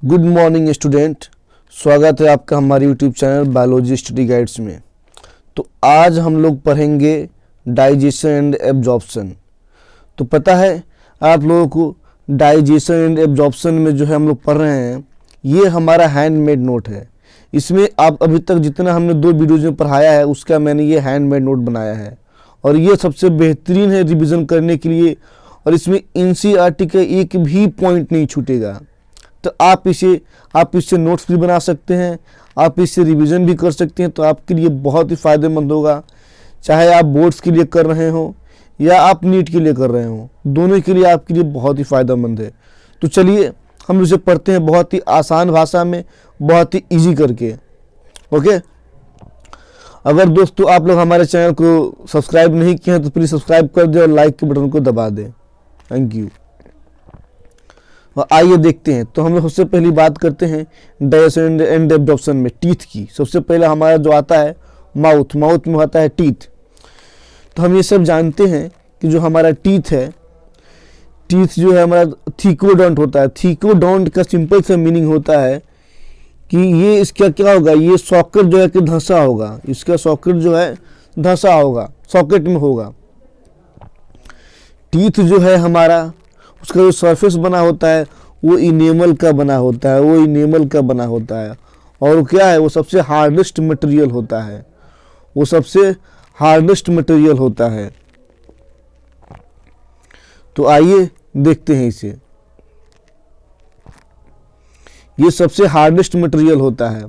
Good morning student, स्वागत है आपका हमारे YouTube channel biology study guides में। तो आज हम लोग पढ़ेंगे डाइजेशन एंड एब्जॉर्प्शन। तो पता है आप लोगों को डाइजेशन एंड एब्जॉर्प्शन में जो है हम लोग पढ़ रहे हैं, ये हमारा हैंडमेड नोट है। इसमें आप अभी तक जितना हमने 2 वीडियोज में पढ़ाया है उसका मैंने ये हैंडमेड नोट बनाया है और ये सबसे बेहतरीन है रिवीजन करने के लिए। और इसमें एनसीईआरटी का एक भी पॉइंट नहीं छूटेगा। तो आप इससे नोट्स भी बना सकते हैं, आप इससे रिवीजन भी कर सकते हैं। तो आपके लिए बहुत ही फ़ायदेमंद होगा, चाहे आप बोर्ड्स के लिए कर रहे हो या आप नीट के लिए कर रहे हो, दोनों के लिए आपके लिए बहुत ही फ़ायदेमंद है। तो चलिए हम इसे पढ़ते हैं बहुत ही आसान भाषा में, बहुत ही ईजी करके। ओके, अगर दोस्तों आप लोग हमारे चैनल को सब्सक्राइब नहीं किए हैं तो प्लीज़ सब्सक्राइब कर दें और लाइक के बटन को दबा दें। Thank you. और आइए देखते हैं। तो हम लोग सबसे पहली बात करते हैं डाइजेशन एंड एब्जॉर्प्शन में टीथ की। सबसे पहले हमारा जो आता है माउथ में आता है टीथ। तो हम ये सब जानते हैं कि जो हमारा टीथ है, टीथ जो है हमारा थीकोडोंट होता है। थीकोडोंट का सिंपल सा मीनिंग होता है कि ये इसका क्या होगा, ये सॉकेट जो है कि धंसा होगा, इसका सॉकेट जो है धंसा होगा, सॉकेट में होगा। टीथ जो है हमारा, उसका जो सरफेस बना होता है वो इनेमल का बना होता है, और वो क्या है, वो सबसे हार्डेस्ट मटेरियल होता है, तो आइए देखते हैं इसे। ये सबसे हार्डेस्ट मटेरियल होता है।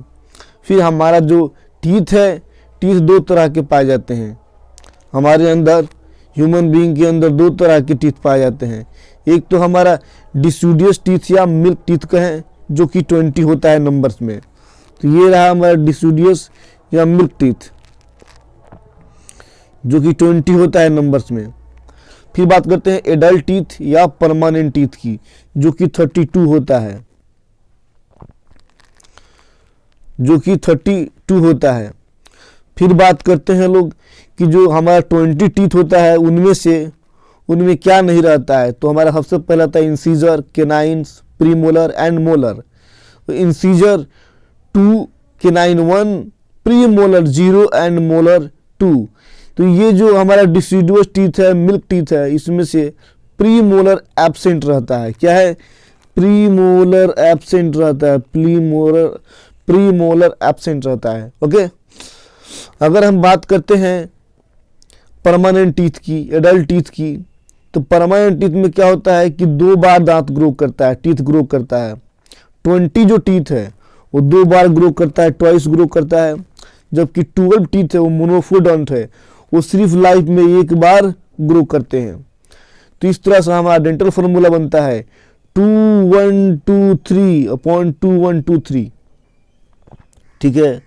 फिर हमारा जो टीथ है, टीथ 2 तरह के पाए जाते हैं हमारे अंदर। ह्यूमन बीइंग के अंदर 2 तरह के टीथ पाए जाते हैं। एक तो हमारा डिस्यूडियस टीथ या मिल्क टीथ कहें, जो कि 20 होता है नंबर्स में। तो ये रहा हमारा डिस्यूडियस या मिल्क टीथ, जो कि 20 होता है नंबर्स में। फिर बात करते हैं एडल्ट टीथ या परमानेंट टीथ की, जो कि 32 होता है, फिर बात करते हैं लोग कि जो हमारा 20 टीथ होता है उनमें क्या नहीं रहता है। तो हमारा सबसे पहला था इंसीजर, केनाइन्स, प्रीमोलर एंड मोलर। तो incisor 2, canine 1, premolar 0 and molar 2। तो ये जो हमारा डिसिडुअस टीथ है, मिल्क टीथ है, इसमें से प्रीमोलर एब्सेंट रहता है। क्या है? प्रीमोलर एब्सेंट रहता है। ओके, अगर हम बात करते हैं परमानेंट टीथ की, एडल्ट टीथ की, तो परमानेंट टीथ में क्या होता है कि 2 बार दांत ग्रो करता है, टीथ ग्रो करता है। 20 जो टीथ है वो 2 बार ग्रो करता है, ट्वाइस ग्रो करता है। जबकि 12 टीथ है वो मोनोफोडोंट है, वो सिर्फ लाइफ में 1 बार ग्रो करते हैं। तो इस तरह से हमारा डेंटल फॉर्मूला बनता है 2123/2123। ठीक है,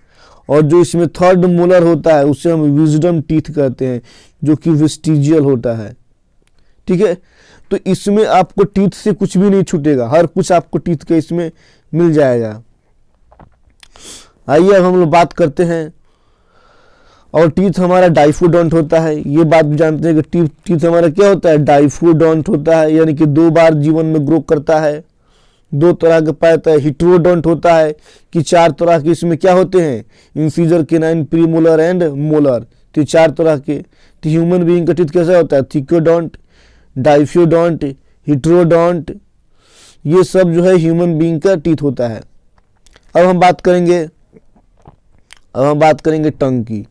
और जो इसमें थर्ड मोलर होता है उसे हम विजडम टीथ कहते हैं, जो कि वेस्टिजियल होता है। ठीक है, तो इसमें आपको टीथ से कुछ भी नहीं छूटेगा, हर कुछ आपको टीथ के इसमें मिल जाएगा। आइए अब हम लोग बात करते हैं। और टीथ हमारा डाइफोडोंट होता है। ये बात भी जानते हैं कि टीथ हमारा क्या होता है, डाइफोडोंट होता है, यानी कि 2 बार जीवन में ग्रो करता है। 2 तरह के पाया जाता है। हिट्रोडोंट होता है कि 4 तरह के इसमें क्या होते हैं, incisor, canine, premolar and molar. तो 4 तरह के। तो ह्यूमन बीइंग का टीथ कैसा होता है, थिकोडोंट, डाइफोडोंट, हिट्रोडोंट, ये सब जो है ह्यूमन बीइंग का टीथ होता है। अब हम बात करेंगे टंग की।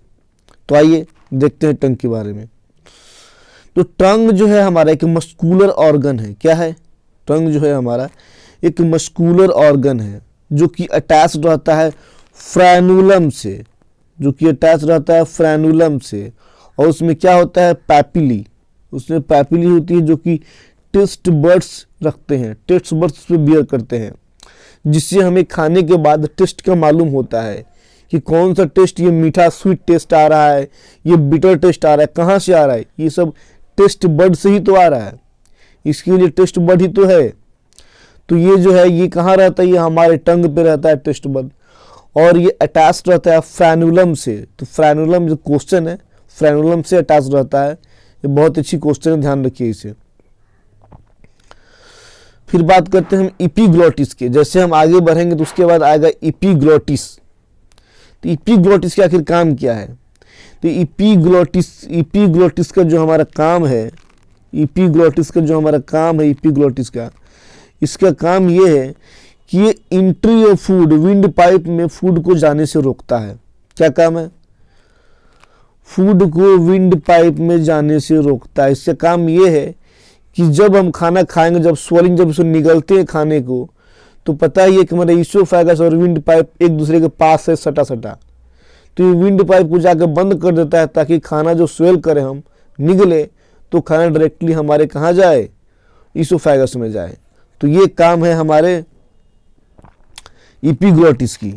तो आइए देखते हैं टंग के बारे में। तो टंग जो है हमारा एक मस्कुलर ऑर्गन है। क्या है? टंग जो है हमारा एक मस्कुलर ऑर्गन है, जो कि अटैच रहता है फ्रेनुलम से, और उसमें क्या होता है, पैपिली। उसमें पैपिली होती है जो कि टेस्ट बड्स रखते हैं, टेस्ट बड्स उस पर बियर करते हैं, जिससे हमें खाने के बाद टेस्ट का मालूम होता है कि कौन सा टेस्ट, ये मीठा स्वीट टेस्ट आ रहा है, ये बिटर टेस्ट आ रहा है, कहाँ से आ रहा है, ये सब टेस्ट बड से ही तो आ रहा है, इसके लिए टेस्ट बड ही तो है। तो ये जो है ये कहाँ रहता है, ये हमारे टंग पे रहता है टेस्ट बड, और ये अटैच रहता है फ्रेनुलम से। तो फ्रेनुलम जो क्वेश्चन है, फ्रेनुलम से अटैच रहता है। ये बहुत अच्छी क्वेश्चन है, ध्यान रखिए इसे। फिर बात करते हैं हम इपीग्लोटिस के। जैसे हम आगे बढ़ेंगे तो उसके बाद आएगा इपीग्लोटिस। तो इपीग्लोटिस का आखिर काम क्या है? तो इपीग्लोटिस का जो हमारा काम है, इपीग्लोटिस का इसका काम ये है कि ये entry of food wind pipe में फूड को जाने से रोकता है। क्या काम है? फूड को विंड पाइप में जाने से रोकता है। इसका काम ये है कि जब हम खाना खाएंगे, जब स्वॉलिंग जब उससे निगलते हैं खाने को, तो पता ही है कि हमारा ईसोफेगस और विंड पाइप एक दूसरे के पास है सटा। तो ये विंड पाइप को जाकर बंद कर देता है ताकि खाना जो स्वेल करे हम निगले तो खाना डायरेक्टली हमारे कहाँ जाए? ईसोफेगस में जाए। तो ये काम है हमारे इपीग्लोटिस की।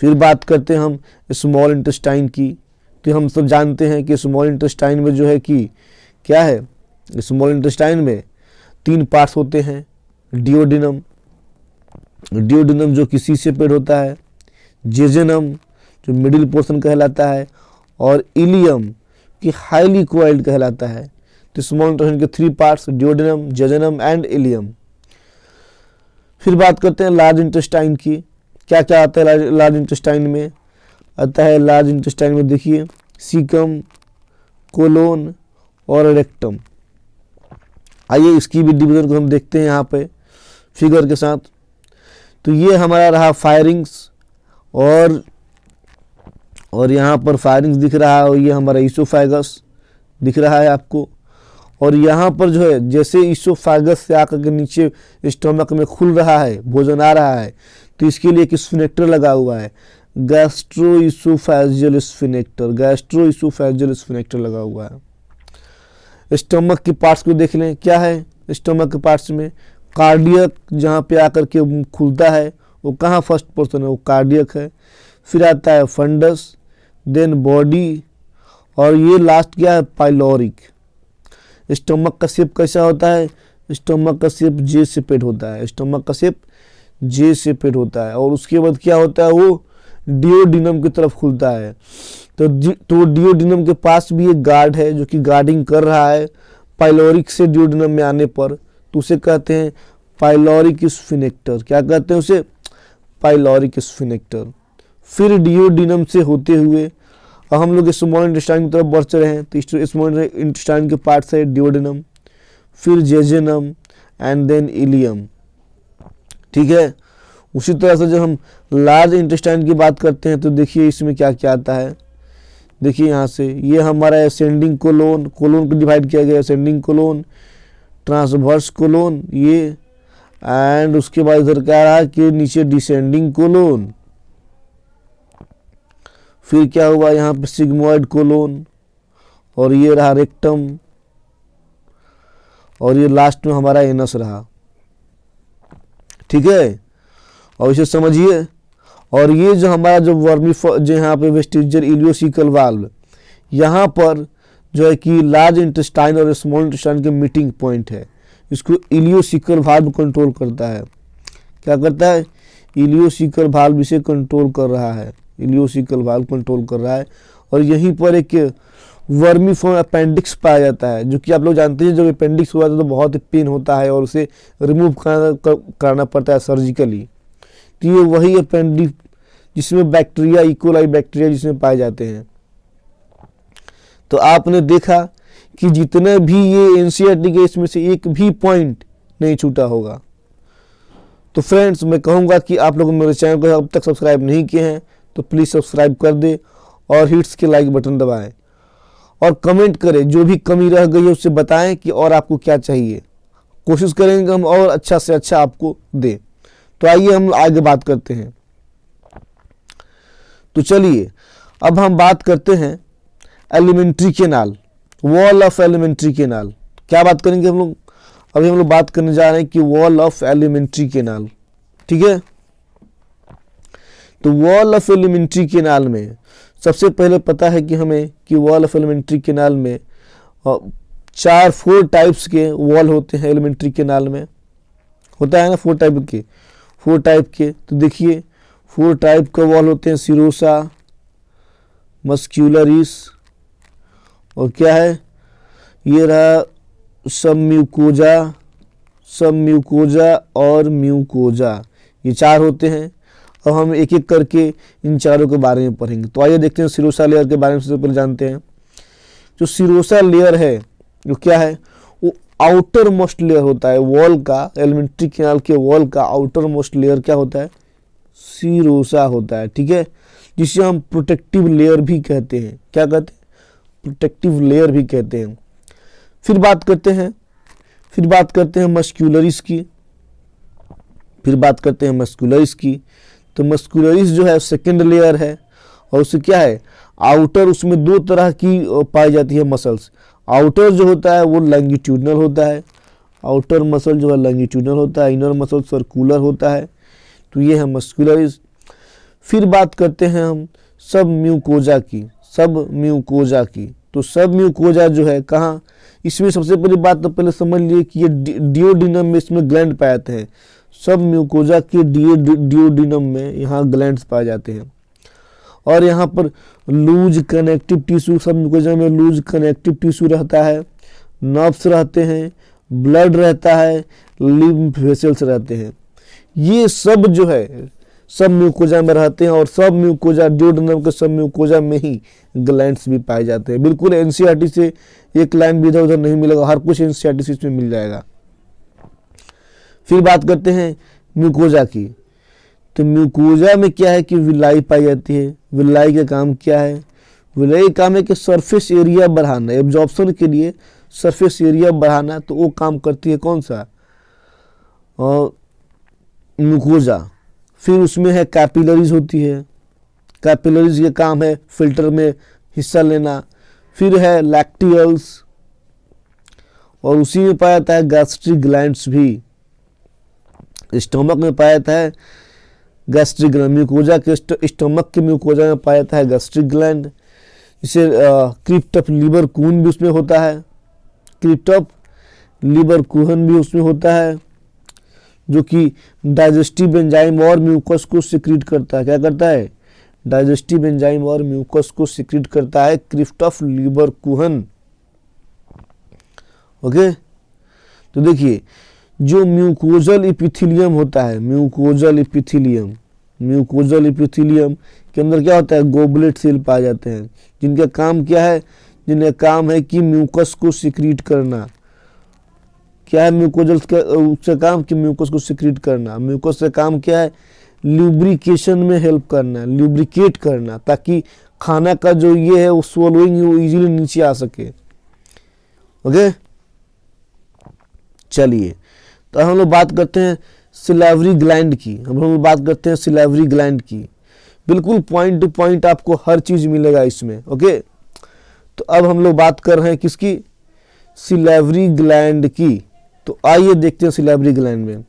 फिर बात करते हैं हम स्मॉल इंटेस्टाइन की। तो हम सब जानते हैं कि स्मॉल इंटेस्टाइन में जो है कि क्या है, स्मॉल इंटेस्टाइन में 3 पार्ट्स होते हैं। डिओडिनम जो कि सी से पेड होता है, जेजेनम जो मिडिल पोर्शन कहलाता है, और इलियम कि हाईली कोइल्ड कहलाता है। तो स्मॉल इंटेस्टाइन के 3 parts, duodenum, jejunum and ileum. फिर बात करते हैं लार्ज इंटेस्टाइन की। क्या क्या आता है लार्ज इंटेस्टाइन में? आता है लार्ज इंटेस्टाइन में देखिए सीकम, कोलोन और रेक्टम। आइए इसकी भी डिवीजन को हम देखते हैं यहाँ पे फिगर के साथ। तो ये हमारा रहा फायरिंग्स, और यहाँ पर फायरिंग्स दिख रहा है, और ये हमारा ईसोफेगस दिख रहा है आपको। और यहाँ पर जो है जैसे ईसोफेगस से आकर के नीचे स्टमक में खुल रहा है, भोजन आ रहा है, तो इसके लिए एक स्फिनेक्टर लगा हुआ है, गैस्ट्रोइसोफेजियल स्फिनेक्टर लगा हुआ है। स्टमक के पार्ट्स को देख लें, क्या है स्टमक के पार्ट्स में? कार्डियक जहाँ पे आकर के खुलता है वो कहाँ फर्स्ट पोर्शन है? वो कार्डियक है। फिर आता है फंडस, देन बॉडी, और ये लास्ट क्या है? पाइलोरिक। स्टमक का शेप कैसा होता है? स्टमक का शेप जे शेपेड होता है। और उसके बाद क्या होता है? वो डिओडिनम की तरफ खुलता है। तो डिओडिनम के पास भी एक गार्ड है जो कि गार्डिंग कर रहा है पाइलोरिक से डिओडिनम में आने पर, तो उसे कहते हैं पाइलोरिक स्फिनेक्टर। क्या कहते हैं उसे? पाइलोरिक स्फिनेक्टर। फिर डिओडिनम से होते हुए अब हम लोग स्मॉल इंटेस्टाइन की तरफ बढ़ चले हैं। तो स्मॉल इंटेस्टाइन के पार्ट्स है डिओडिनम, फिर जेजेनम एंड देन इलियम। ठीक है। उसी तरह से जब हम लार्ज इंटेस्टाइन की बात करते हैं तो देखिए इसमें क्या क्या आता है। देखिए यहाँ से ये हमारा असेंडिंग कोलोन को डिवाइड किया गया, असेंडिंग कोलोन, ट्रांसवर्स कोलोन ये, एंड उसके बाद इधर क्या रहा कि नीचे डिसेंडिंग कोलोन। फिर क्या हुआ यहाँ पे सिग्मोइड कोलोन, और ये रहा रेक्टम, और ये लास्ट में हमारा एनस रहा। ठीक है, और इसे समझिए। और ये जो हमारा जो जो यहाँ पे वेस्टिजियल इलियोसिकल वाल्व, यहाँ पर जो है कि लार्ज इंटेस्टाइन और स्मॉल इंटेस्टाइन के मीटिंग पॉइंट है, इसको इलियोसिकल वाल्व कंट्रोल करता है। क्या करता है? इलियोसिकल वाल्व इसे कंट्रोल कर रहा है, और यहीं पर एक वर्मीफॉर्म अपेंडिक्स पाया जाता है, जो कि आप लोग जानते हैं जब अपेंडिक्स हुआ तो बहुत पेन होता है और उसे रिमूव करना पड़ता है सर्जिकली। तो ये वही अपेंडिक्स जिसमें बैक्टीरिया, इकोलाई बैक्टीरिया जिसमें पाए जाते हैं। तो आपने देखा कि जितने भी ये एनसीईआरटी के इसमें से एक भी पॉइंट नहीं छूटा होगा। तो फ्रेंड्स मैं कहूँगा कि आप लोग मेरे चैनल को अब तक सब्सक्राइब नहीं किए हैं तो प्लीज़ सब्सक्राइब कर दे और हिट्स के लाइक बटन दबाएं और कमेंट करें, जो भी कमी रह गई है उससे बताएं कि और आपको क्या चाहिए। कोशिश करेंगे हम और अच्छा से अच्छा आपको दें। तो आइए हम आगे बात करते हैं। तो चलिए अब हम बात करते हैं alimentary canal, wall of alimentary canal. क्या बात करेंगे हम लोग? अभी हम लोग बात करने जा रहे हैं कि वॉल ऑफ एलिमेंट्री कैनाल। ठीक है, तो वॉल ऑफ एलिमेंट्री कैनाल में सबसे पहले पता है कि हमें कि वॉल ऑफ एलिमेंट्री कैनाल में 4 टाइप्स के वॉल होते हैं। एलिमेंट्री कैनाल में होता है ना 4 टाइप के। तो देखिए 4 टाइप का वॉल होते हैं, सिरोसा, मस्क्यूलरिस, और क्या है ये रहा सबम्यूकोजा, सब म्यूकोजा और म्यूकोजा, ये 4 होते हैं। अब हम एक एक करके इन चारों के बारे में पढ़ेंगे। तो आइए देखते हैं सिरोसा लेयर के बारे में सबसे पहले जानते हैं। जो सिरोसा लेयर है जो क्या है, वो आउटर मोस्ट लेयर होता है वॉल का, एलिमेंट्री कैनाल के वॉल का आउटर मोस्ट लेयर क्या होता है, सिरोसा होता है। ठीक है, जिसे हम प्रोटेक्टिव लेयर भी कहते हैं। क्या कहते हैं, प्रोटेक्टिव लेयर भी कहते हैं। फिर बात करते हैं मस्क्यूलरिस की। तो मस्क्यूलरिस जो है सेकेंड लेयर है, और उससे क्या है, आउटर, उसमें 2 तरह की पाई जाती है मसल्स। आउटर जो होता है वो लॉन्गिट्यूडनल होता है, आउटर मसल जो है लॉन्गिट्यूडनल होता है, इनर मसल सर्कुलर होता है। तो ये है मस्क्यूलरिस। फिर बात करते हैं हम सब म्यूकोजा की। तो सब म्यूकोजा जो है कहाँ, इसमें सबसे पहली बात तो पहले समझ लिए कि ये डिओडिनम में इसमें ग्लैंड पाए जाते हैं। सब म्यूकोजा के डिओडिनम में यहाँ ग्लैंड्स पाए जाते हैं। और यहाँ पर लूज कनेक्टिव टिश्यू, सब म्यूकोजा में लूज कनेक्टिव टिश्यू रहता है, नर्व्स रहते हैं, ब्लड रहता है, लिम्फ वेसल्स रहते हैं। ये सब जो है सब म्यूकोजा में रहते हैं, और सब म्यूकोजा डिओडिनम के सब म्यूकोजा में ही ग्लैंड्स भी पाए जाते हैं। बिल्कुल एनसीईआरटी से एक लाइन भी इधर उधर नहीं मिलेगा, हर कुछ एनसीईआरटी से इसमें मिल जाएगा। फिर बात करते हैं म्यूकोजा की। तो म्यूकोजा में क्या है कि विलाई पाई जाती है। विलाई का काम क्या है, विलाई का काम है कि सरफेस एरिया बढ़ाना, एब्जॉर्प्शन के लिए सरफेस एरिया बढ़ाना। तो वो काम करती है कौन सा, म्यूकोजा। फिर उसमें है कैपिलरीज होती है, कैपिलरीज का काम है फिल्टर में हिस्सा लेना। फिर है लैक्टियल्स, और उसी में पाया जाता है गैस्ट्रिक ग्लैंड्स भी। स्टमक में पाया जाता है गैस्ट्रिक ग्लैंड, म्यूकोजा के स्टमक के म्यूकोजा में पाया जाता है गैस्ट्रिक ग्लैंड। इसे क्रिप्ट ऑफ लिबर कूहन भी उसमें होता है, क्रिप्ट ऑफ लिबर कूहन भी उसमें होता है, जो कि डाइजेस्टिव एंजाइम और म्यूकस को सिक्रीट करता है। क्या करता है, डाइजेस्टिव एंजाइम और म्यूकस को सिक्रीट करता है, क्रिप्ट ऑफ लिबर कूहन। ओके, तो देखिए जो म्यूकोजल एपिथेलियम होता है, म्यूकोजल एपिथेलियम के अंदर क्या होता है, गोबलेट सेल पाए जाते हैं, जिनका काम क्या है, जिनका काम है कि म्यूकस को सिक्रीट करना। क्या है म्यूकोजल का उससे काम, कि म्यूकस को सिक्रीट करना। म्यूकस से काम क्या है, ल्यूब्रिकेशन में हेल्प करना, ल्यूब्रिकेट करना, ताकि खाना का जो ये है वो स्वोलोइंग वो इजीली नीचे आ सके। ओके, चलिए तो हम लोग बात करते हैं सिलावरी ग्लैंड की। बिल्कुल पॉइंट टू पॉइंट आपको हर चीज मिलेगा इसमें। ओके, तो अब हम लोग बात कर रहे हैं किसकी, सिलावरी ग्लैंड की। तो आइए देखते हैं सिलावरी ग्लैंड में।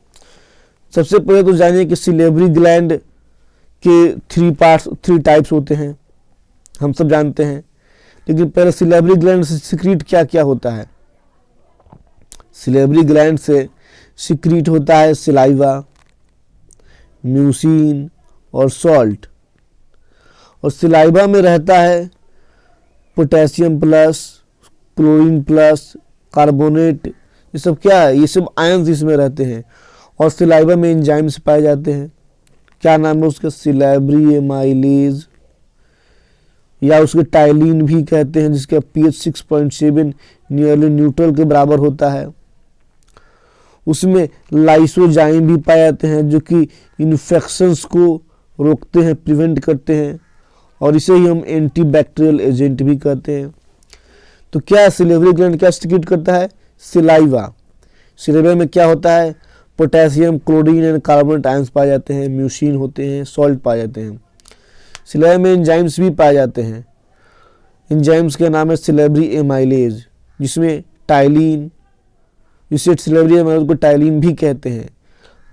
सबसे पहले तो जानिए कि सिलावरी ग्लैंड के 3 टाइप्स होते हैं, हम सब जानते हैं। लेकिन पहले सिलावरी ग्लैंड से सिक्रीट क्या क्या होता है। सिलावरी ग्लैंड से सिक्रीट होता है सिलाइवा, म्यूसिन और सॉल्ट। और सिलाइवा में रहता है potassium plus, chlorine plus, carbonate, ये सब क्या है, ये सब आयंस इसमें रहते हैं। और सिलाइवा में एंजाइम्स पाए जाते हैं। क्या नाम है उसका, सिलावरी एमाइलेज, या उसके टाइलिन भी कहते हैं, जिसका pH 6.7 नियरली न्यूट्रल के बराबर होता है। उसमें लाइसोजाइम भी पाए जाते हैं, जो कि इन्फेक्शंस को रोकते हैं, प्रिवेंट करते हैं, और इसे ही हम एंटीबैक्टीरियल एजेंट भी कहते हैं। तो क्या सिलावरी ग्लैंड क्या सिक्रीट करता है, सिलाइवा। सिलाइवा में क्या होता है, potassium, chlorine and carbonate ions पाए जाते हैं, म्यूसिन होते हैं, सॉल्ट पाए जाते हैं। सिलाइवा में एंजाइम्स भी पाए जाते हैं। एंजाइम्स का नाम है सिलावरी एमाइलेज, जिसमें टाइलिन, जिसे सिलावरी एमाइलेज को टाइलिन भी कहते हैं।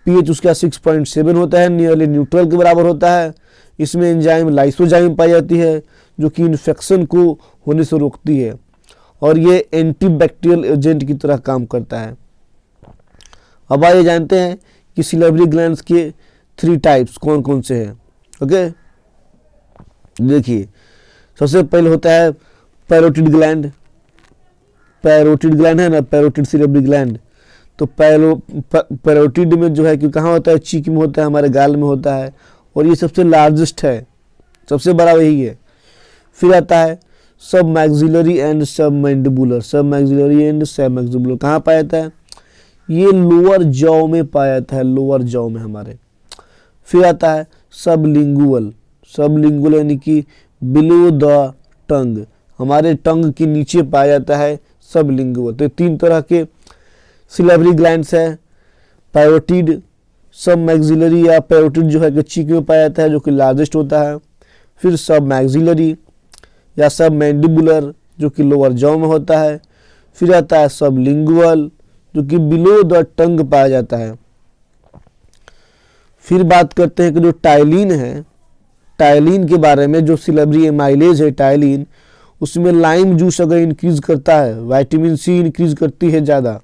pH उसका 6.7 होता है, नियरली न्यूट्रल के बराबर होता है। इसमें एंजाइम लाइसोजाइम पाई जाती है, जो कि इन्फेक्शन को होने से रोकती है, और ये एंटीबैक्टीरियल एजेंट की तरह काम करता है। अब आइए जानते हैं कि सिलावरी ग्लैंड्स के 3 टाइप्स कौन कौन से हैं। ओके, देखिए सबसे पहले होता है पैरोटिड ग्लैंड है ना, पैरोटिड सिलावरी ग्लैंड। तो पैरोटिड में जो है कि कहाँ होता है, चीक में होता है, हमारे गाल में होता है, और ये सबसे लार्जेस्ट है, सबसे बड़ा वही है। फिर आता है सब मैक्सिलरी एंड सब मैंडिबुलर। सब मैक्सिलरी एंड सब मैक्सिबुलर कहाँ पाया जाता है, ये लोअर जॉ में पाया जाता है, लोअर जॉ में हमारे। फिर आता है सब लिंगुअल। सब लिंगुअल यानी कि बिलो द टंग, हमारे टंग के नीचे पाया जाता है सब लिंगुअल। तो 3 तरह के सिलेबरी ग्लैंड्स है, पैरोटिड, सब मैक्सिलरी या पैरोटिड जो है कि चीक में पाया जाता है जो कि लार्जेस्ट होता है। फिर सब मैक्सिलरी या सब मैंडिबुलर जो कि लोअर जॉ में होता है। फिर आता है सब लिंगुअल जो कि बिलो द टंग पाया जाता है। फिर बात करते हैं कि जो टाइलिन है, टाइलिन के बारे में, जो सिलेबरी एमाइलेज है टाइलिन, उसमें लाइम जूस अगर इंक्रीज करता है, विटामिन सी इंक्रीज करती है ज़्यादा,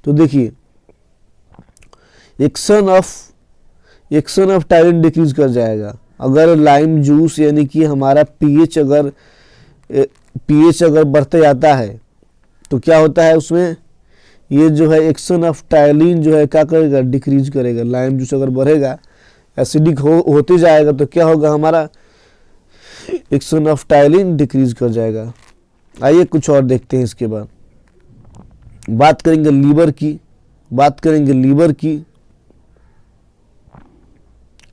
तो देखिए एक्शन ऑफ टाइलिन डिक्रीज कर जाएगा। अगर लाइम जूस यानी कि हमारा पीएच अगर बढ़ते जाता है तो क्या होता है उसमें, ये जो है एक्शन ऑफ टाइलिन जो है क्या करेगा, डिक्रीज करेगा। लाइम जूस अगर बढ़ेगा, एसिडिक होते जाएगा तो क्या होगा, हमारा एक्शन ऑफ टाइलिन डिक्रीज कर जाएगा। आइए कुछ और देखते हैं। इसके बाद बात करेंगे लीवर की,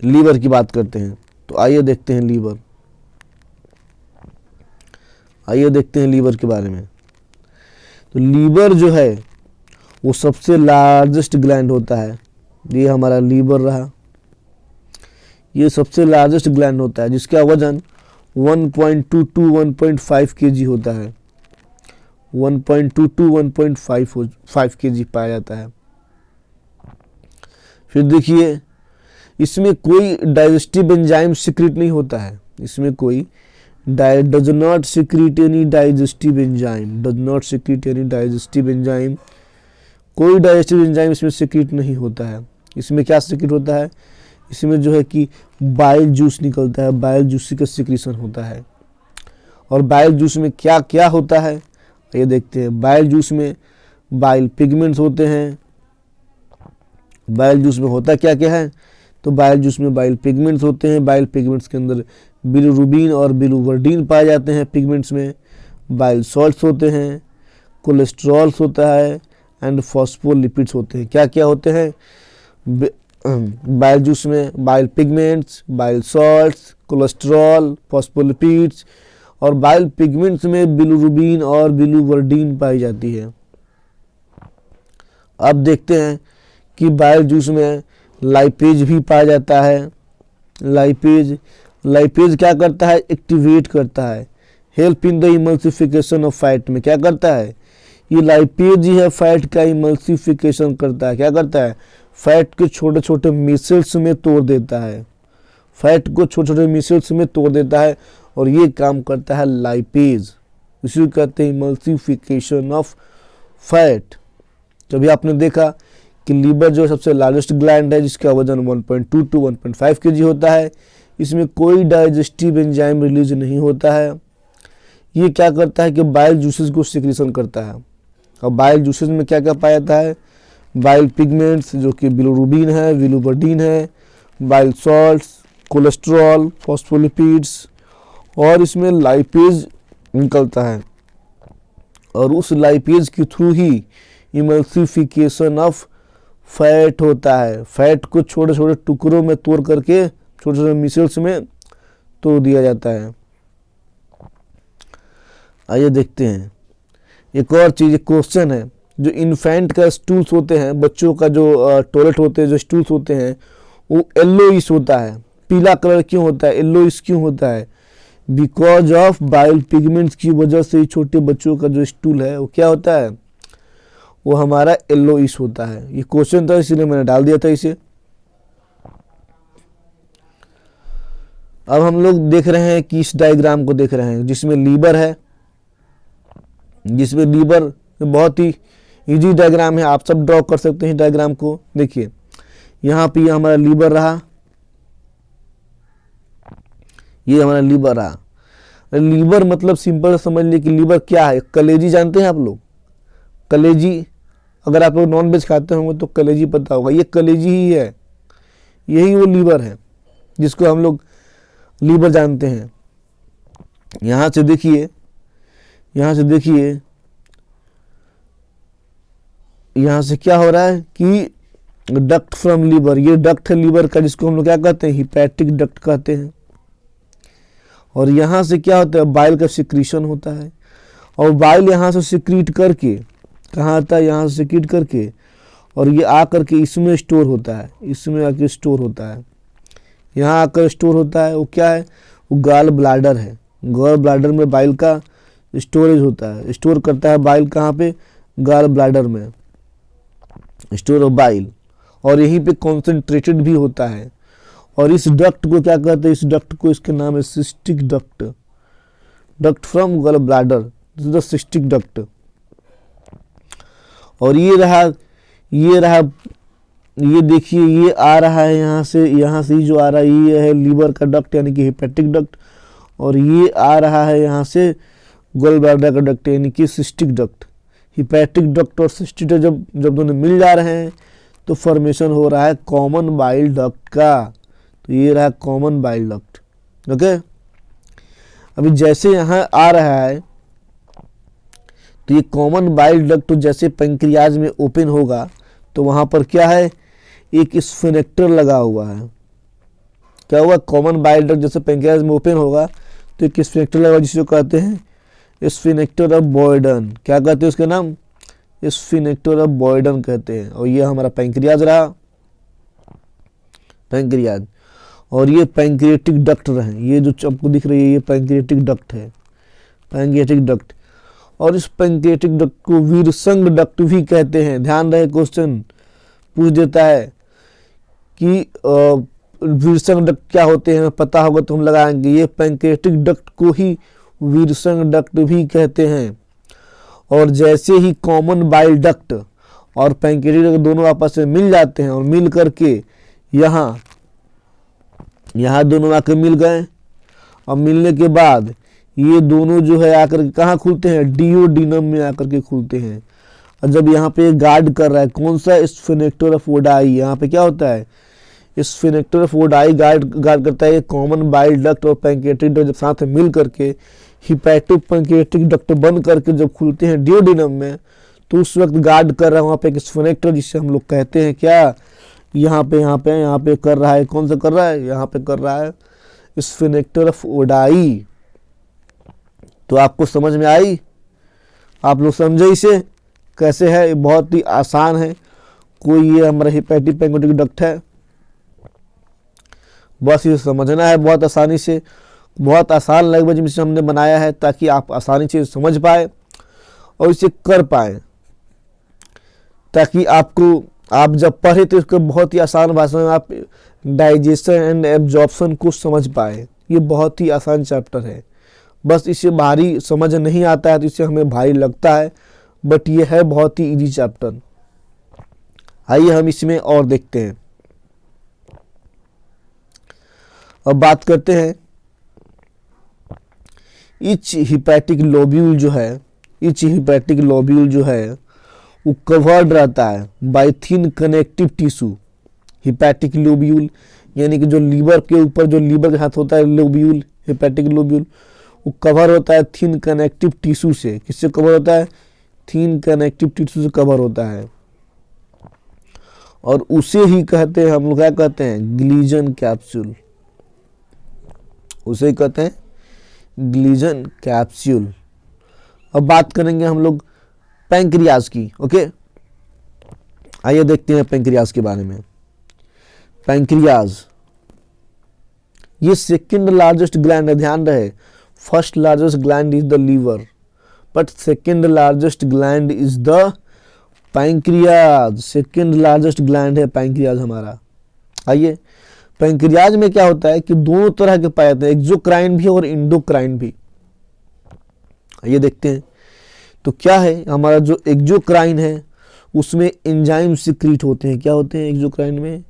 लीवर की बात करते हैं। तो आइए देखते हैं लीवर के बारे में। तो लीवर जो है वो सबसे लार्जेस्ट ग्लैंड होता है। ये हमारा लीवर रहा, ये सबसे लार्जेस्ट ग्लैंड होता है जिसका वजन 1.2 to 1.5 kg होता है। 1.2 to 1.5 kg पाया जाता है। फिर देखिए इसमें कोई डाइजेस्टिव एंजाइम सिक्रीट नहीं होता है, इसमें कोई does not secrete any digestive enzyme, कोई डाइजेस्टिव एंजाइम इसमें सिक्रीट नहीं होता है। इसमें क्या सिक्रीट होता है, इसमें जो है कि बाइल जूस निकलता है, बाइल जूस का सिक्रीशन होता है। और बाइल जूस में क्या क्या होता है ये देखते हैं। बाइल जूस में बाइल पिगमेंट्स होते हैं। बाइल जूस में होता क्या क्या है, तो बाइल जूस में बाइल पिगमेंट्स होते हैं। बाइल पिगमेंट्स के अंदर बिलिरुबिन और बिलिवर्डिन पाए जाते हैं पिगमेंट्स में। बाइल सॉल्ट्स होते हैं, कोलेस्ट्रॉल्स होता है एंड फॉस्फोलिपिड्स होते हैं। क्या क्या होते हैं बाइल जूस में, bile pigments, bile salts, cholesterol, phospholipids, और बाइल पिगमेंट्स में बिलिरुबिन और बिलिवर्डिन पाई जाती है। अब देखते हैं कि बाइल जूस में लाइपेज भी पाया जाता है। लाइपेज क्या करता है, एक्टिवेट करता है, help in the emulsification of fat में क्या करता है, ये लाइपेज ही है फैट का इमल्सिफिकेशन करता है। क्या करता है, फैट के छोटे छोटे मिसल्स में तोड़ देता है, फैट को छोटे छोटे मिसल्स में तोड़ देता है, और ये काम करता है लाइपेज, इसी को कहते हैं इमल्सिफिकेशन ऑफ फैट। तभी आपने देखा कि लीवर जो सबसे लार्जेस्ट ग्लैंड है जिसका वजन 1.2 to 1.5 kg होता है, इसमें कोई डाइजेस्टिव एंजाइम रिलीज नहीं होता है। ये क्या करता है कि बाइल जूसेस को सिक्रीशन करता है। और बाइल जूसेस में क्या क्या पाया जाता है, बाइल पिगमेंट्स जो कि बिलिरुबिन है, बिलिवर्डिन है, बाइल सॉल्ट्स, कोलेस्ट्रॉल, फॉस्फोलिपिड्स, और इसमें लाइपेज निकलता है, और उस लाइपेज के through he emulsification of fat होता है। फैट को छोटे छोटे टुकड़ों में तोड़ करके छोटे छोटे मिसल्स में तोड़ दिया जाता है। आइए देखते हैं एक और चीज़, क्वेश्चन है, जो इन्फेंट का स्टूल्स होते हैं, बच्चों का जो टॉयलेट होते हैं, जो स्टूल्स होते हैं वो येलोइश होता है। पीला कलर क्यों होता है, येलोइश क्यों होता है, बिकॉज ऑफ बाइल पिगमेंट्स की वजह से छोटे बच्चों का जो स्टूल है वो क्या होता है, वो हमारा येलोइश होता है। ये क्वेश्चन था इसलिए मैंने डाल दिया था इसे। अब हम लोग देख रहे हैं कि इस डायग्राम को देख रहे हैं जिसमें लीवर है, जिसमें लीवर बहुत ही इजी डायग्राम है, आप सब ड्रॉ कर सकते हैं डायग्राम को। देखिए यहाँ पे हमारा लीवर रहा, ये हमारा लीवर रहा। लीवर मतलब सिंपल समझ लिए कि लीवर क्या है, कलेजी जानते हैं आप लोग, कलेजी अगर आप लोग नॉन वेज खाते होंगे तो कलेजी पता होगा, ये कलेजी ही है, यही वो लीवर है जिसको हम लोग लीवर जानते हैं। यहाँ से देखिए, यहाँ से देखिए, यहाँ से क्या हो रहा है कि डक्ट फ्रॉम लीवर, ये डक्ट है लीवर का जिसको हम लोग क्या कहते हैं, हिपैटिक डक्ट कहते हैं। और यहाँ से क्या होता है, बाइल का सिक्रीशन होता है, और बाइल यहाँ से सिक्रीट करके कहाँ आता है, यहाँ से सिक्रीट करके, और ये आकर के इसमें स्टोर होता है, इसमें आकर स्टोर होता है, यहाँ आकर स्टोर होता है। वो क्या है, वो गॉल ब्लैडर है। गॉल ब्लैडर में बाइल का स्टोरेज होता है, स्टोर करता है बाइल कहाँ पे, गॉल ब्लैडर में स्टोर ऑफ बाइल, और यहीं पे कॉन्सेंट्रेटेड भी होता है। और इस डक्ट को क्या कहते हैं, इस डक्ट को, इसके नाम है cystic duct, duct from gall bladder, this is the cystic duct. और ये रहा, ये देखिए, ये आ रहा है यहाँ से जो आ रहा है ये है लीवर का डक्ट यानी कि हिपैटिक डक्ट, और ये आ रहा है यहाँ से गॉल ब्लैडर का डक्ट यानी कि सिस्टिक डक्ट। हिपैटिक डक्ट और सिस्टिक डक्ट जब दोनों मिल जा रहे हैं तो फॉर्मेशन हो रहा है कॉमन बाइल डक्ट का। तो ये रहा कॉमन बाइल डक्ट। ओके, अभी जैसे यहाँ आ रहा है तो ये कॉमन बाइल डक्ट तो जैसे पैंक्रियाज में ओपन होगा तो वहाँ पर क्या है, एक स्फिनेक्टर लगा हुआ है। क्या हुआ, कॉमन बाइल डक्ट जैसे पैंक्रियाज में ओपन होगा तो एक स्फिनेक्टर लगा हुआ जिसको कहते हैं स्फिनेक्टर ऑफ बॉयडन। क्या कहते हैं उसका नाम, स्फिनेक्टर ऑफ बॉयडन कहते हैं। और ये हमारा पैंक्रियाज रहा, पैंक्रियाज, और ये पैंक्रियाटिक डक्ट रहे, ये जो आपको दिख रही है ये पैंक्रियाटिक डक्ट है, पैंक्रियाटिक डक्ट। और इस पैंक्रियाटिक डक्ट को वीरसंग डक्ट भी कहते हैं। ध्यान रहे, क्वेश्चन पूछ देता है कि वीरसंग डक्ट क्या होते हैं, पता होगा तो हम लगाएंगे। ये पैंक्रियाटिक डक्ट को ही वीरसंग डक्ट भी कहते हैं। और जैसे ही कॉमन बाइल डक्ट और पैंक्रियाटिक डक्ट दोनों आपस में मिल जाते हैं और मिल करके यहाँ दोनों आकर मिल गए, और मिलने के बाद ये दोनों जो है आकर कहाँ खुलते हैं, डियोडिनम में आकर के खुलते हैं। और जब यहाँ पे गार्ड कर रहा है कौन सा, स्फिनेक्टर ऑफ ओडाई, यहाँ पे क्या होता है, स्फिनेक्टर ऑफ ओडाई गार्ड करता है। कॉमन बाइल डक्ट और पैंक्रियाटिक डक्ट जब साथ में मिल करके हिपैटो पैंक्रियाटिक डक्ट बंद करके जब खुलते हैं डियोडिनम में, तो उस वक्त गार्ड कर रहा है वहाँ पे एक स्फिनेक्टर जिसे हम लोग कहते हैं क्या, यहाँ पे कर रहा है, कौन सा कर रहा है, यहाँ पे कर रहा है स्फिनेक्टर ऑफ ओडाई। तो आपको समझ में आई, आप लोग समझे इसे कैसे है, ये बहुत ही आसान है। कोई ये हमारा हिपैटिक पैंक्रियाटिक डक्ट है, बस ये समझना है बहुत आसानी से, बहुत आसान लैंग्वेज में से हमने बनाया है ताकि आप आसानी से समझ पाए और इसे कर पाए, ताकि आप जब पढ़े तो इसको बहुत ही आसान भाषा में आप डाइजेशन एंड एब्जॉर्प्शन को समझ पाए। ये बहुत ही आसान चैप्टर है, बस इसे भारी समझ नहीं आता है तो इसे हमें भारी लगता है, बट ये है बहुत ही इजी चैप्टर। आइए हम इसमें और देखते हैं। अब बात करते हैं ईच हिपैटिक लोब्यूल जो है वो कवर्ड रहता है bye thin connective tissue. Hepatic lobule यानी कि जो लीवर के ऊपर, जो लीवर के साथ होता है लोब्यूल, हिपैटिक लोब्यूल, वो कवर होता है थिन कनेक्टिव टिश्यू से। किससे कवर होता है, थिन कनेक्टिव टिश्यू से कवर होता है। और उसे ही कहते हैं हम लोग, क्या कहते हैं, ग्लीजन कैप्सूल। उसे कहते हैं ग्लीजन कैप्सूल। अब बात करेंगे हम लोग पैंक्रियाज की। ओके, आइए देखते हैं पैंक्रियाज के बारे में। पैंक्रियाज ये सेकंड लार्जेस्ट ग्लैंड है। ध्यान रहे, first largest gland is the liver, but second largest gland is the pancreas. Second largest gland है पैंक्रियाज हमारा। आइए, पैंक्रियाज में क्या होता है कि दोनों तरह के पाए जाते हैं, एक्सोक्राइन भी और इंडोक्राइन भी। ये देखते हैं तो क्या है, हमारा जो एक्सोक्राइन है उसमें एंजाइम सिक्रीट होते हैं। क्या होते हैं एक्सोक्राइन में,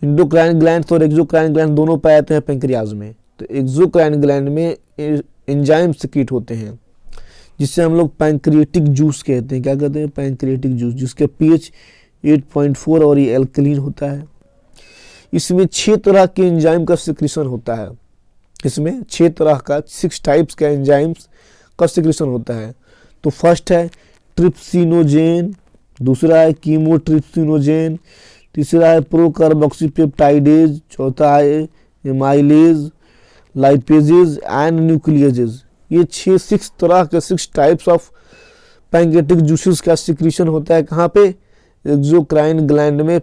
इंडोक्राइन ग्लैंड और एक्सोक्राइन ग्लैंड दोनों पाए जाते हैं पैंक्रियाज में। तो एक्सोक्राइन ग्लैंड में एंजाइम सिक्रीट होते हैं जिससे हम लोग पैंक्रियाटिक जूस कहते हैं। क्या कहते हैं? पैंक्रियाटिक जूस, जिसका pH 8.4 और ये एल्कलीन होता है। इसमें 6 तरह के एंजाइम का सिक्रीशन होता है। इसमें 6 तरह का 6 टाइप्स का एंजाइम्स का सिक्रीशन होता है। तो फर्स्ट है ट्रिप्सिनोजेन, दूसरा है कीमोट्रिप्सिनोजेन, तीसरा है प्रोकार्बोक्सीपेप्टाइडेज, चौथा है एमाइलेज, लाइपेजेज एंड न्यूक्लियजेज। ये 6 तरह के 6 टाइप्स ऑफ पैंक्रियाटिक जूसेस का सिक्रीशन होता है। कहाँ पे? एक्सोक्राइन ग्लैंड में।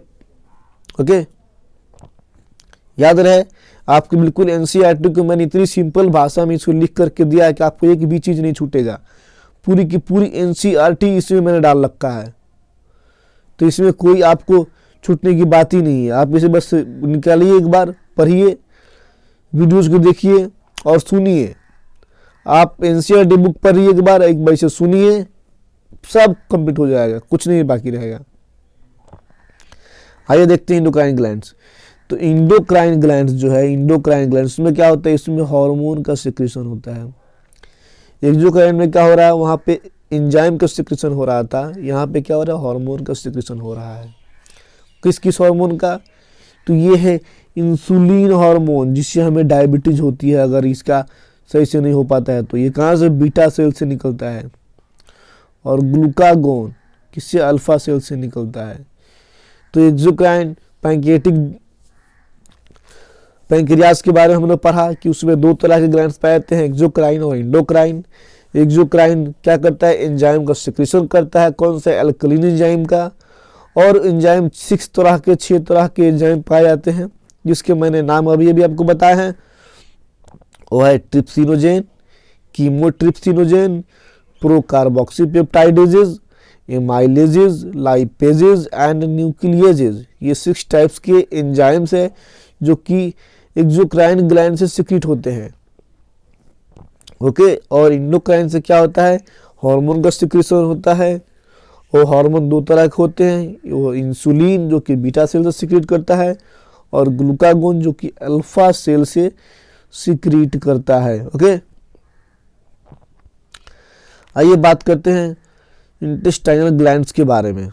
ओके, याद रहे आपको बिल्कुल। एनसीईआरटी को मैंने इतनी सिंपल भाषा में इसको लिख करके दिया है कि आपको एक भी चीज नहीं छूटेगा। पूरी की पूरी एनसीईआरटी इसमें मैंने डाल रखा है, तो इसमें कोई आपको छूटने की बात ही नहीं है। आप इसे बस निकालिए, एक बार पढ़िए, वीडियोज को देखिए और सुनिए। आप एनसीईआरटी बुक पढ़िए एक बार इसे सुनिए, सब कंप्लीट हो जाएगा, कुछ नहीं बाकी रहेगा। आइए देखते हैं इंडोक्राइन ग्लैंड्स। तो इंडोक्राइन ग्लैंड्स जो है, इंडोक्राइन ग्लैंड्स में क्या होता है? इसमें हार्मोन का सिक्रीशन होता है। एक्सोक्राइन में क्या हो रहा है? वहाँ पे एंजाइम का सिक्रीशन हो रहा था, यहाँ पे क्या हो रहा है? हार्मोन का सिक्रीशन हो रहा है। किस किस हार्मोन का? तो ये है इंसुलिन हार्मोन, जिससे हमें डायबिटीज होती है अगर इसका सही से नहीं हो पाता है। तो ये कहाँ से? बीटा सेल से निकलता है। और ग्लूकागोन किससे? अल्फा सेल से निकलता है। तो एक्सोक्राइन पैंक्रियास के बारे में हमने पढ़ा कि उसमें 2 तरह के ग्लैंड्स पाए जाते हैं, एक्सोक्राइन और इंडोक्राइन। एक्सोक्राइन क्या करता है? एंजाइम का सिक्रीशन करता है। कौन सा? एल्कलीन एंजाइम का। और एंजाइम 6 तरह के एंजाइम पाए जाते हैं, जिसके मैंने नाम अभी आपको बताए हैं। वो है ट्रिप्सिनोजेन, कीमोट्रिप्सिनोजेन, प्रोकार्बोक्सीपेप्टाइडेजेज, एमाइलेजेज, लाइपेजेज एंड न्यूक्लियजेज। ये 6 टाइप्स के एंजाइम्स है जो कि एक्सोक्राइन ग्लैंड से सिक्रीट होते हैं। ओके, और इंडोक्राइन से क्या होता है? हार्मोन का सिक्रीशन होता है। वो हार्मोन 2 तरह के होते हैं, वो इंसुलिन जो कि बीटा सेल से सिक्रीट करता है, और ग्लूकागोन जो कि अल्फा सेल से सिक्रीट करता है। ओके, आइए बात करते हैं इंटेस्टाइनल ग्लैंड्स के बारे में।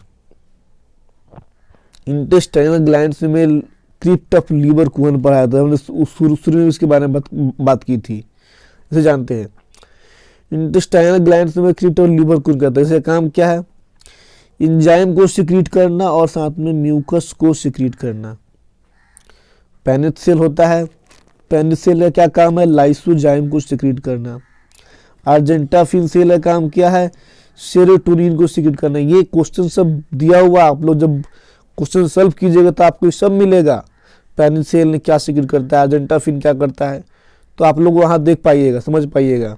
इंटेस्टाइनल ग्लैंड्स में क्रिप्ट ऑफ लीवरकुहन पढ़ाया था हमने, शुरू में इसके बारे में बात की थी, इसे जानते हैं। इंटेस्टाइनल ग्लैंड्स में क्रिप्ट ऑफ लीवरकुहन करता है। इसका काम क्या है? एंजाइम को सिक्रीट करना और साथ में म्यूकस को सिक्रीट करना। पेनिस सेल होता है, पेनिस सेल का क्या काम है? लाइसोजाइम को सिक्रीट करना। अर्जेंटाफिन सेल का काम क्या है? सेरोटोनिन को सिक्रीट करना। ये क्वेश्चन सब दिया हुआ, आप लोग जब क्वेश्चन सॉल्व कीजिएगा तो आपको सब मिलेगा। पेनिस सेल ने क्या सिक्रीट करता है, अर्जेंटाफिन क्या करता है, तो आप लोग वहां देख पाइएगा, समझ पाइएगा।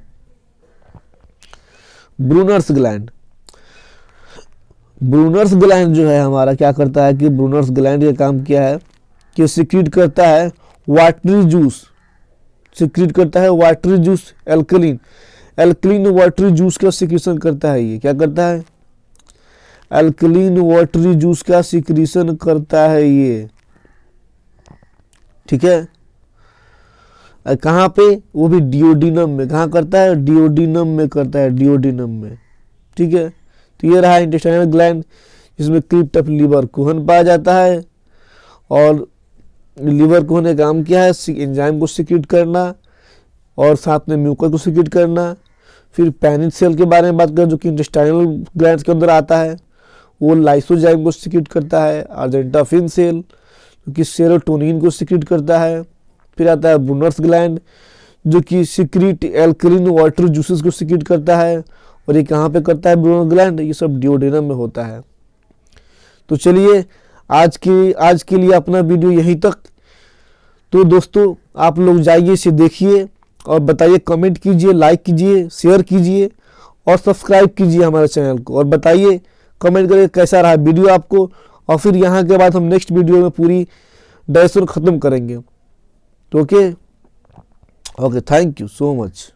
ब्रूनर्स ग्लैंड, ब्रूनर्स ग्लैंड जो है हमारा क्या करता है कि ब्रूनर्स ग्लैंड का काम क्या है कि सिक्रीट करता है वाटरी जूस, सिक्रीट करता है watery juice, alkaline watery juice का सिक्रीशन करता है। ये क्या करता है? एल्कलीन वाटरी जूस का सिक्रीशन करता है ये, ठीक है। कहाँ पे? वो भी डिओडिनम में। कहाँ करता है? डिओडिनम में करता है, डिओडिनम में, ठीक है। तो ये रहा इंटेस्टाइनल ग्लैंड, जिसमें क्रिप्ट ऑफ लीवरकुहन पाया जाता है। और लीवरकुहन का काम क्या है? एंजाइम को सिक्रीट करना और साथ में म्यूकस को सिक्रीट करना। फिर पेनिस सेल के बारे में बात करें जो कि इंटेस्टाइनल ग्लैंड्स के अंदर आता है, वो लाइसोजाइम को सिक्रीट करता है। अर्जेंटाफिन सेल जो कि सेरोटोनिन को सिक्रीट करता है। फिर आता है ब्रूनर्स ग्लैंड जो कि सिक्रीट एल्कलीन वाटर जूसेस को सिक्रीट करता है। और ये कहाँ पे करता है ब्रूनर ग्लैंड? ये सब डिओडिनम में होता है। तो चलिए आज के लिए अपना वीडियो यहीं तक। तो दोस्तों आप लोग जाइए, इसे देखिए और बताइए, कमेंट कीजिए, लाइक कीजिए, शेयर कीजिए और सब्सक्राइब कीजिए हमारे चैनल को। और बताइए कमेंट करके कैसा रहा वीडियो आपको। और फिर यहाँ के बाद हम नेक्स्ट वीडियो में पूरी डायरेक्शन ख़त्म करेंगे। तो okay, thank you so much.